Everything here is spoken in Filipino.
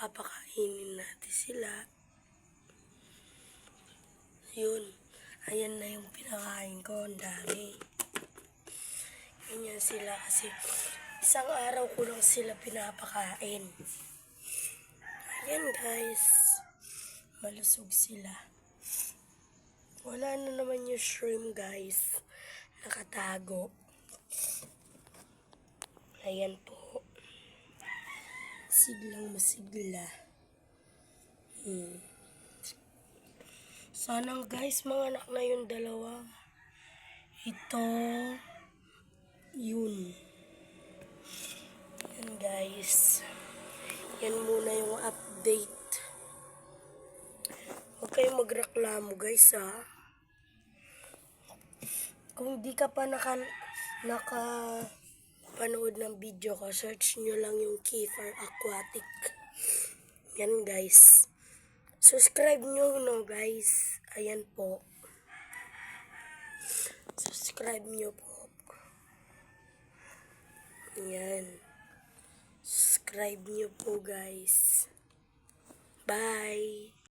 papakainin natin sila. Yun, ayan na yung pinakain ko, ang dami. Ganyan sila kasi isang araw ko lang sila pinapakain. Ayan guys, malusog sila. Wala na naman yung shrimp guys, nakatago. Ayan po. Siglang masigla. Sana guys, mga anak na yung dalawa. Ito, yun. Yan guys. Yan muna yung update. Huwag kayong magreklamo guys ha. Kung di ka pa nakapanood ng video ko, search nyo lang yung Kiefer Aquatic. Yan guys. Subscribe nyo no guys. Ayan po. Subscribe nyo po. Ayan. Subscribe nyo po guys. Bye.